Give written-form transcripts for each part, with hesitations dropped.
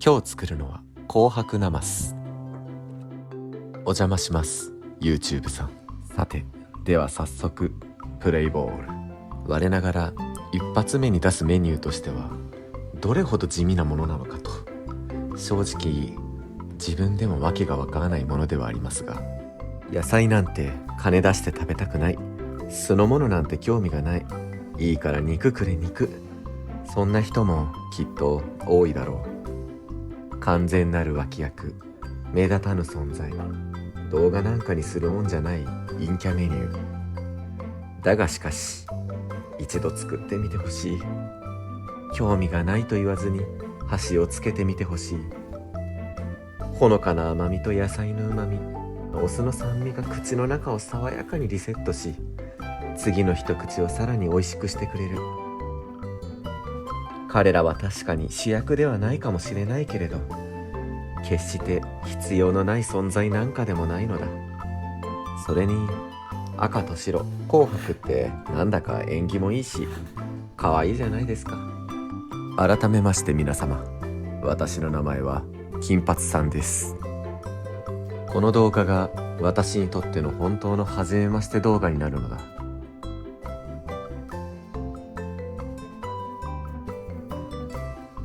今日作るのは紅白なます。お邪魔します YouTube さん。さて、では早速プレイボール。我ながら一発目に出すメニューとしてはどれほど地味なものなのかと、正直自分でも訳がわからないものではありますが、野菜なんて金出して食べたくない、酢の物なんて興味がない、いいから肉くれ肉、そんな人もきっと多いだろう。完全なる脇役、目立たぬ存在、動画なんかにするもんじゃない陰キャメニューだが、しかし一度作ってみてほしい。興味がないと言わずに箸をつけてみてほしい。ほのかな甘みと野菜の旨み、お酢の酸味が口の中を爽やかにリセットし、次の一口をさらに美味しくしてくれる。彼らは確かに主役ではないかもしれないけれど、決して必要のない存在なんかでもないのだ。それに赤と白、紅白ってなんだか縁起もいいし可愛いじゃないですか。改めまして皆様、私の名前は金髪さんです。この動画が私にとっての本当の初めまして動画になるのだ。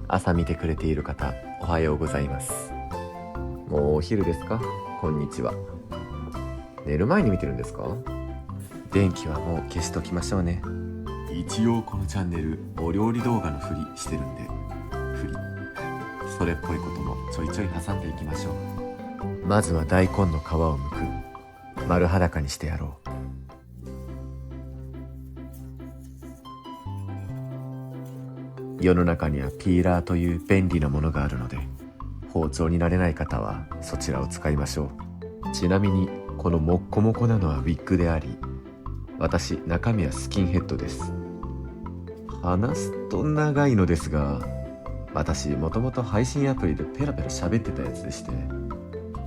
朝見てくれている方、おはようございます。もうお昼ですか？こんにちは。寝る前に見てるんですか？電気はもう消しときましょうね。一応このチャンネルお料理動画のふりしてるんで、それっぽいこともちょいちょい挟んでいきましょう。まずは大根の皮を剥く。丸裸にしてやろう。世の中にはピーラーという便利なものがあるので、包丁になれない方はそちらを使いましょう。ちなみにこのもっこもこなのはウィッグであり、私中身はスキンヘッドです。話すと長いのですが、私もともと配信アプリでペラペラ喋ってたやつでして、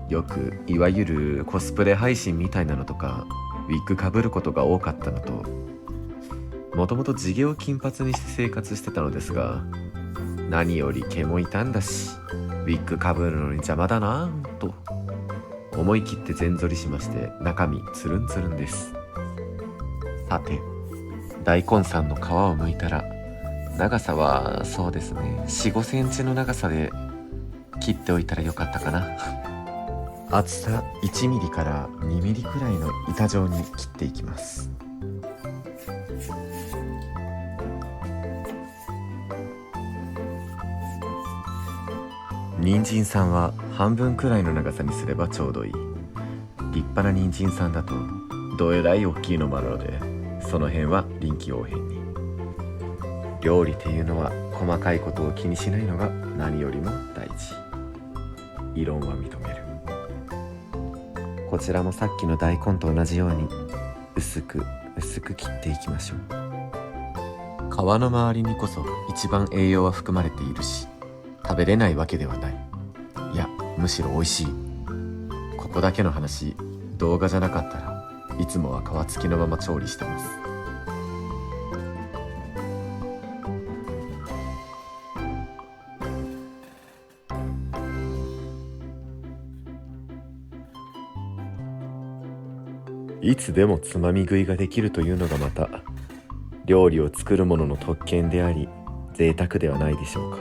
よくいわゆるコスプレ配信みたいなのとかウィッグかぶることが多かったのと、もともと地毛を金髪にして生活してたのですが、何より毛も傷んだしウィッグかぶるのに邪魔だなぁと思い切って全剃りしまして、中身ツルンツルンです。さて、大根さんの皮を剥いたら、長さはそうですね、4、5センチの長さで切っておいたらよかったかな。厚さ1ミリから2ミリくらいの板状に切っていきます。人参さんは半分くらいの長さにすればちょうどいい。立派な人参さんだとどえらい大きいのもあるので、その辺は臨機応変に。料理っていうのは細かいことを気にしないのが何よりも大事。異論は認める。こちらもさっきの大根と同じように薄く薄く切っていきましょう。皮の周りにこそ一番栄養は含まれているし、食べれないわけではない。いや、むしろ美味しい。ここだけの話、動画じゃなかったらいつもは皮付きのまま調理してます。いつでもつまみ食いができるというのがまた料理を作る者の特権であり、贅沢ではないでしょうか。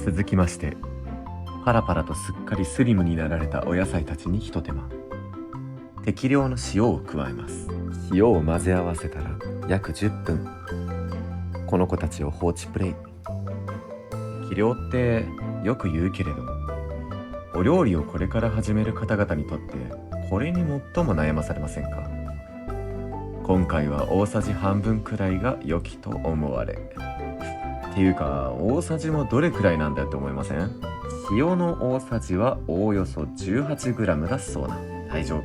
続きまして、パラパラとすっかりスリムになられたお野菜たちにひと手間。適量の塩を加えます。塩を混ぜ合わせたら約10分、この子たちを放置プレイ。適量ってよく言うけれど、お料理をこれから始める方々にとってこれに最も悩まされませんか？今回は大さじ半分くらいが良きと思われ。っていうか、大さじもどれくらいなんだよって思いません？塩の大さじはおおよそ 18g だそうな。大丈夫。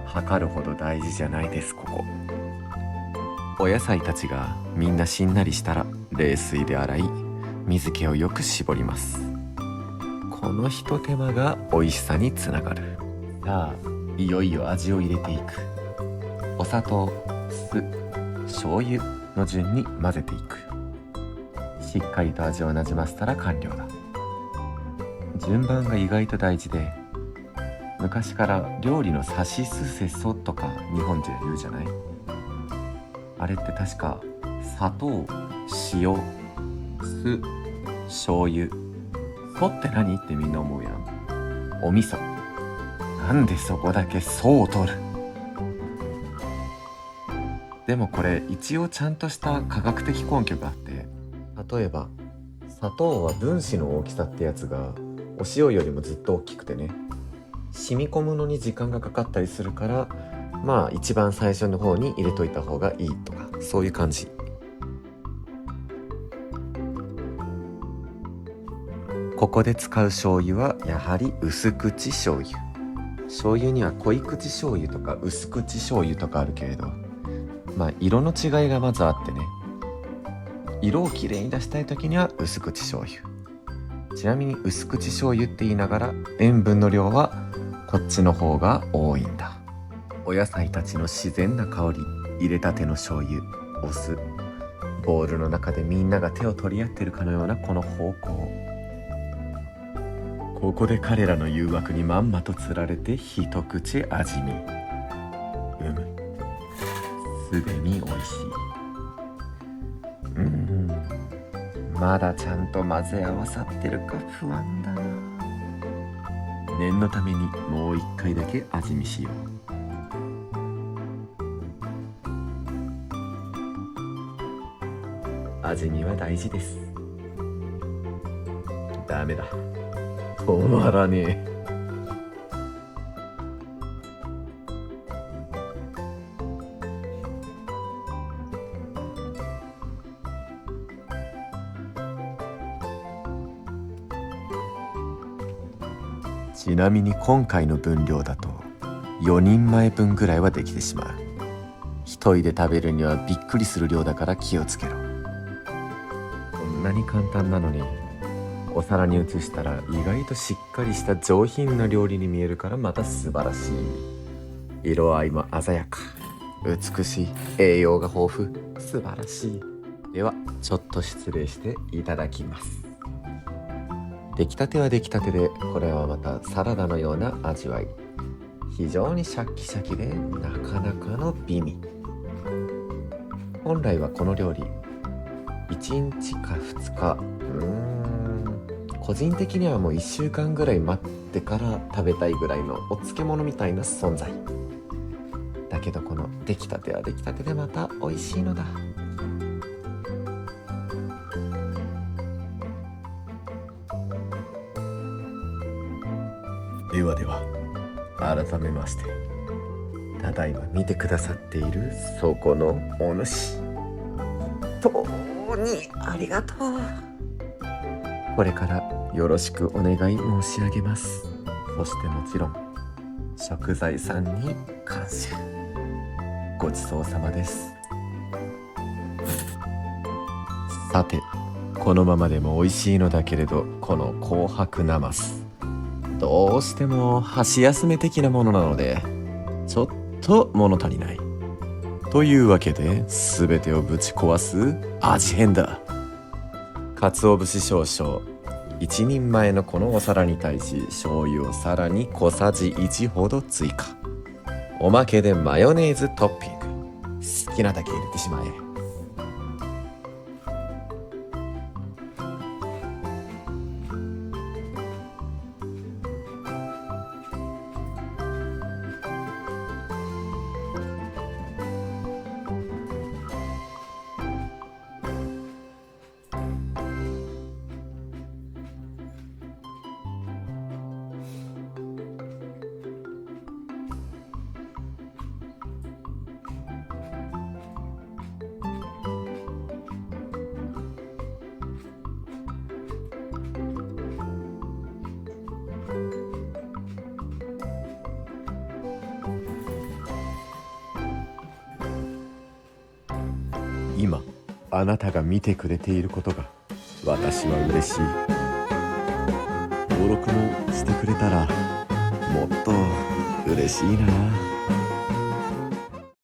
測るほど大事じゃないです、ここ。お野菜たちがみんなしんなりしたら冷水で洗い、水気をよく絞ります。ここのひと手間が美味しさにつながる。さあ、いよいよ味を入れていく。お砂糖、酢、醤油の順に混ぜていく。しっかりと味をなじませたら完了だ。順番が意外と大事で、昔から料理のさしすせそとか日本人は言うじゃない。あれって確か砂糖、塩、酢、醤油、そって何ってみんな思うやん。お味噌。なんでそこだけそうを取る。でもこれ一応ちゃんとした科学的根拠があって、例えば砂糖は分子の大きさってやつがお塩よりもずっと大きくてね、染み込むのに時間がかかったりするから、まあ一番最初の方に入れといた方がいいとか、そういう感じ。ここで使う醤油はやはり薄口醤油。醤油には濃い口醤油とか薄口醤油とかあるけれど、まあ色の違いがまずあってね、色をきれいに出したい時には薄口醤油。ちなみに薄口醤油って言いながら塩分の量はこっちの方が多いんだ。お野菜たちの自然な香り、入れたての醤油、お酢、ボウルの中でみんなが手を取り合ってるかのようなこの方向。ここで彼らの誘惑にまんまと釣られて一口味見。すでに美味しい。まだちゃんと混ぜ合わさってるか不安だな。念のためにもう一回だけ味見しよう。味見は大事です。ダメだ、止まらねえ。ちなみに今回の分量だと4人前分ぐらいはできてしまう。一人で食べるにはびっくりする量だから気をつけろ。こんなに簡単なのにお皿に移したら意外としっかりした上品な料理に見えるから、また素晴らしい。色合いも鮮やか、美しい、栄養が豊富、素晴らしい。ではちょっと失礼していただきます。出来たては出来たてで、これはまたサラダのような味わい。非常にシャキシャキでなかなかの美味。本来はこの料理1日か2日、個人的にはもう1週間ぐらい待ってから食べたいぐらいのお漬物みたいな存在だけど、この出来たては出来たてでまた美味しいのだ。ではでは、改めまして、ただいま見てくださっているそこのお主、本当にありがとう。これからよろしくお願い申し上げます。そしてもちろん食材さんに感謝。ごちそうさまです。さて、このままでも美味しいのだけれど、この紅白なますどうしても箸休め的なものなのでちょっと物足りないというわけで、全てをぶち壊す味変だ。鰹節少々、一人前のこのお皿に対し醤油をさらに小さじ1ほど追加。おまけでマヨネーズトッピング、好きなだけ入れてしまえ。今あなたが見てくれていることが私は嬉しい。登録もしてくれたらもっと嬉しいな。